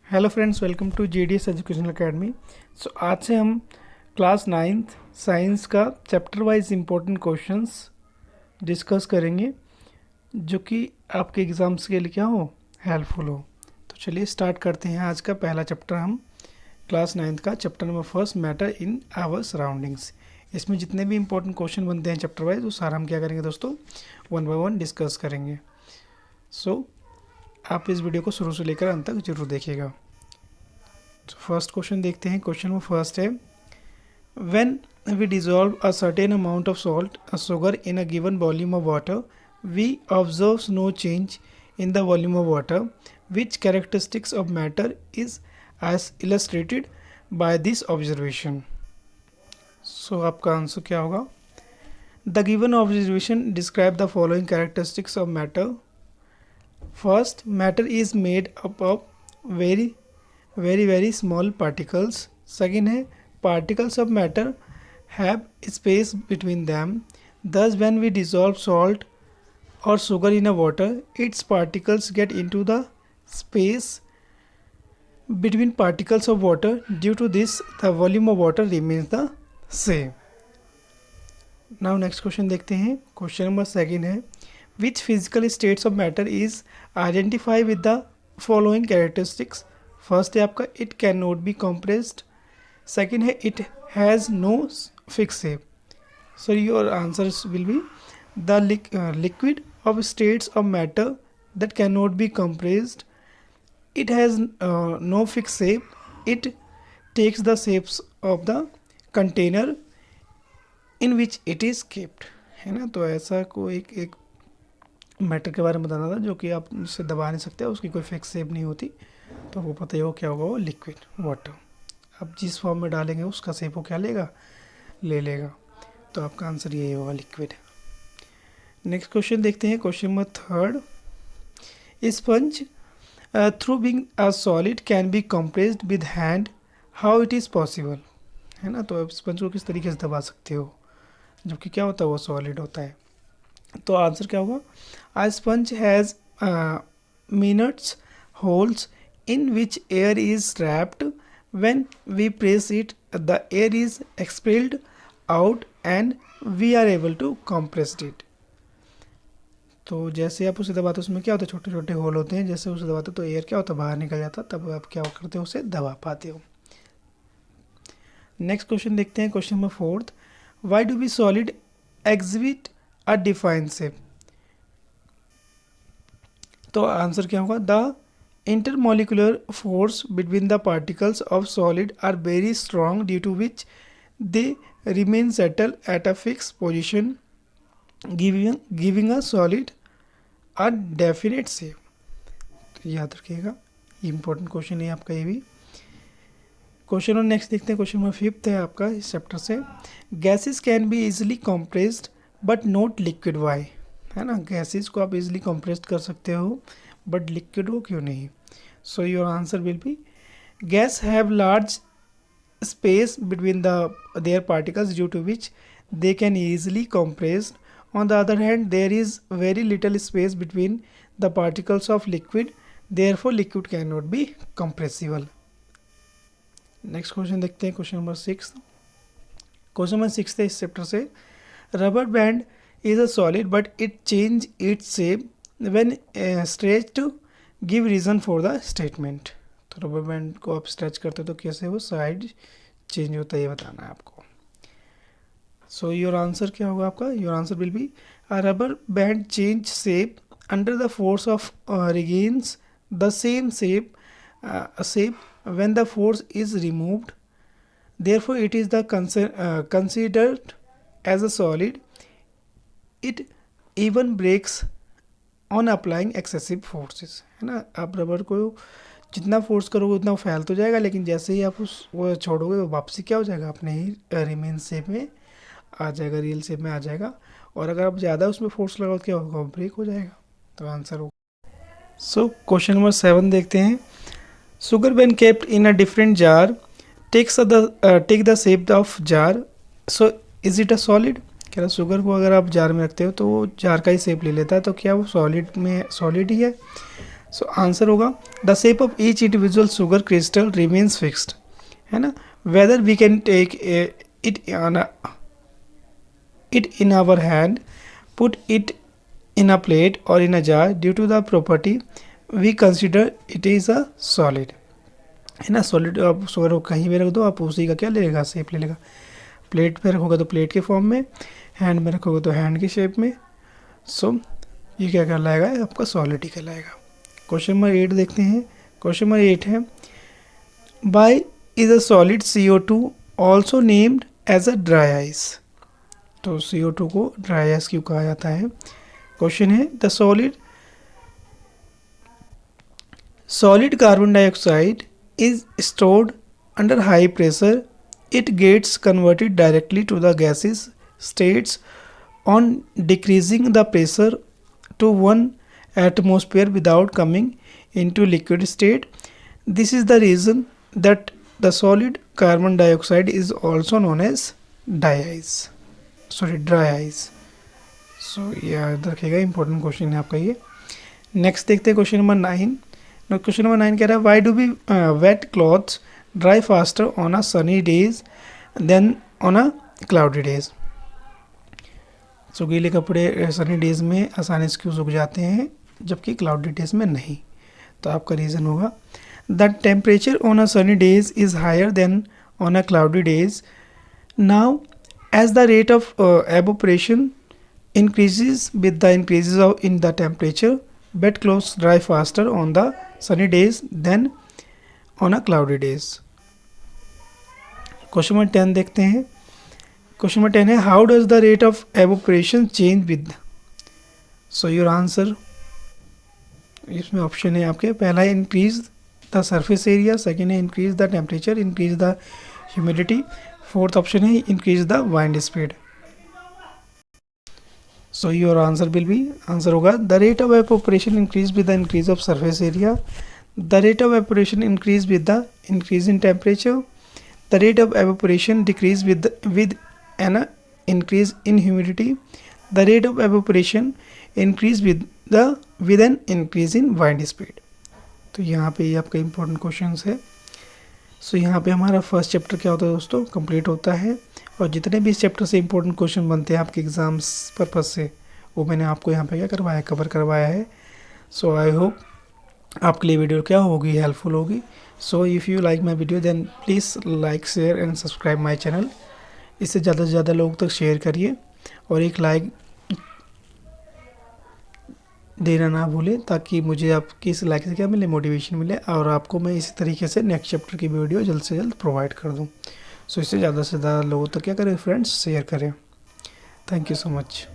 Hello friends, welcome to GDS educational academy. So आज से हम क्लास 9th साइंस का chapter wise important questions discuss करेंगे जो कि आपके एग्ज़ाम्स के लिए क्या हो, हेल्पफुल हो। तो चलिए स्टार्ट करते हैं। आज का पहला चैप्टर हम क्लास 9th का chapter number first, matter in our surroundings. इसमें जितने भी इंपॉर्टेंट क्वेश्चन बनते हैं चैप्टर वाइज वो सारा हम क्या करेंगे दोस्तों, वन बाय वन डिस्कस करेंगे। सो आप इस वीडियो को शुरू से लेकर अंत तक जरूर देखिएगा। तो फर्स्ट क्वेश्चन देखते हैं। क्वेश्चन में फर्स्ट है, when we dissolve a certain amount of salt sugar in a given volume of water we observe no change in the volume of water which characteristics of matter is as illustrated by this observation. So आपका answer क्या होगा? The given observation describe the following characteristics of matter. First, matter is made up of very small particles. Second है, particles of matter have space between them. Thus, when we dissolve salt or sugar in a water, its particles get into the space between particles of water. Due to this, the volume of water remains the same. Now next question देखते हैं। Question number second है, which physical states of matter is identified with the following characteristics? First है आपका, it cannot be compressed. Second है, it has no fixed shape. So your answers will be the liquid of states of matter that cannot be compressed. It has no fixed shape. It takes the shapes of the container in which it is kept. है ना? तो ऐसा कोई एक matter के बारे में बताना था जो कि आप इससे दबा नहीं सकते, उसकी कोई फिक्स शेप नहीं होती। तो वो पता ही हो क्या होगा, वो लिक्विड वाटर। आप जिस फॉर्म में डालेंगे उसका शेप वो क्या लेगा, ले लेगा। तो आपका आंसर यही होगा, लिक्विड। नेक्स्ट क्वेश्चन देखते हैं। Question number third, sponge through being a solid can be compressed with hand, how it is possible. है ना? तो आप स्पंज को किस तरीके से दबा सकते हो जबकि क्या होता है, वो सॉलिड होता है। तो आंसर क्या होगा? A sponge has minute holes in which air is trapped. When we press it, the air is expelled out and we are able to compress it. तो जैसे आप उसे दबाते हो उसमें क्या होता है, छोटे छोटे होल होते हैं। जैसे उसे दबाते हो तो एयर क्या होता है, बाहर निकल जाता है। तब आप क्या करते हो, उसे दबा पाते हो। नेक्स्ट क्वेश्चन देखते हैं। Question number fourth, why do be solid exhibit a defined shape. तो आंसर क्या होगा? The intermolecular force between the particles of solid are very strong due to which they remain settle at a fix position giving a solid a definite shape. तो याद रखिएगा, important question है आपका ये भी। क्वेश्चन और नेक्स्ट देखते हैं। क्वेश्चन नंबर फिफ्थ है आपका इस चैप्टर से, gases can be easily compressed but not liquid, why. है ना? गैसेस को आप इजीली कंप्रेस कर सकते हो बट लिक्विड हो क्यों नहीं। So your answer will be, gas have large space between their particles due to which they can easily compressed. On the other hand there is very little space between the particles of liquid, therefore liquid can not be compressible. Next question देखते हैं। Question number six. Question number six है इस chapter से, rubber band is a solid but it change its shape when stretched, give reason for the statement। तो rubber band को आप stretch करते हो तो कैसे वो साइड चेंज होता है, ये बताना है आपको। सो योर आंसर क्या होगा आपका? Your answer will B, a rubber band change shape under the force of regains the same shape when the force is removed, therefore it is the considered as a solid। It even breaks on applying excessive forces. है ना? आप rubber को जितना force करोगे उतना वो फैल तो जाएगा, लेकिन जैसे ही आप उस वो छोड़ोगे वो वापसी क्या हो जाएगा, अपने ही रिमेन शेप में आ जाएगा, रियल शेप में आ जाएगा। और अगर आप ज़्यादा उसमें फोर्स लगाओ तो क्या होगा, ब्रेक हो जाएगा। तो आंसर होगा। सो क्वेश्चन नंबर 7 देखते हैं। Sugar when kept in a different jar take the shape of jar, so is it a solid. कह रहा शुगर को अगर आप जार में रखते हो तो वो जार का ही शेप ले लेता है, तो क्या वो सॉलिड ही है। सो आंसर होगा the shape of each individual sugar crystal remains fixed, है ना. Whether we can take it in our hand, put it in a plate or in a jar, due to the property we consider it is a solid, है ना. Solid आप sugar को कहीं भी रख दो, आप उसी का क्या ले लेगा, शेप ले लेगा. प्लेट पे रखोगे तो प्लेट के फॉर्म में, हैंड में रखोगे तो हैंड की शेप में. सो ये क्या कहलाएगा, आपका सॉलिड ही कहलाएगा. क्वेश्चन नंबर 8 देखते हैं. क्वेश्चन नंबर 8 है why is a solid CO2 also named as a dry ice. तो CO2 को ड्राई आइस क्यों कहा जाता है. क्वेश्चन है the solid carbon dioxide is stored under high pressure. It gets converted directly to the gaseous states on decreasing the pressure to 1 atmosphere without coming into liquid state. This is the reason that the solid carbon dioxide is also known as dry ice. So याद रखिएगा, important question है आपका ये. Next देखते हैं question number 9. Question number 9 कह रहा है why do we wet clothes dry faster on a sunny days than on a cloudy days. So गीले कपड़े सनी डेज में आसानी से क्यों सूख जाते हैं जबकि क्लाउडी डेज में नहीं. तो आपका रीज़न होगा the temperature on a sunny days is higher than on a cloudy days. Now as the rate of evaporation increases with the increases in the temperature, bed clothes dry faster on the sunny days than on a cloudy days. Question number 10 देखते हैं. Question number 10 है how does the rate of evaporation change with. So your answer, इसमें option है आपके, पहला है increase the surface area, second है increase the temperature, increase the humidity, fourth option है increase the wind speed. So your answer will be, answer होगा the rate of evaporation increase with the increase of surface area, the rate of evaporation increase with the increase in temperature, the rate of evaporation decrease with an increase in humidity, the rate of evaporation increase with an increase in wind speed. तो यहाँ पे ये आपका important question है. सो यहाँ पे हमारा first chapter क्या होता है दोस्तों, कंप्लीट होता है. और जितने भी इस चैप्टर से इंपॉर्टेंट क्वेश्चन बनते हैं आपके एग्जाम्स पर्पज से, वो मैंने आपको यहाँ पे क्या करवाया, कवर करवाया है. सो आई होप आपके लिए वीडियो क्या होगी, हेल्पफुल होगी. So if you like my video then please like share and subscribe my channel. इससे ज़्यादा से ज़्यादा लोगों तक शेयर करिए और एक लाइक देना ना भूलें ताकि मुझे आपकी इस लाइक से क्या मिले, मोटिवेशन मिले, और आपको मैं इसी तरीके से नेक्स्ट चैप्टर की वीडियो जल्द से जल्द प्रोवाइड कर दूँ. सो इससे ज़्यादा से ज़्यादा लोगों तक क्या करें फ्रेंड्स, शेयर करें. Thank you so much.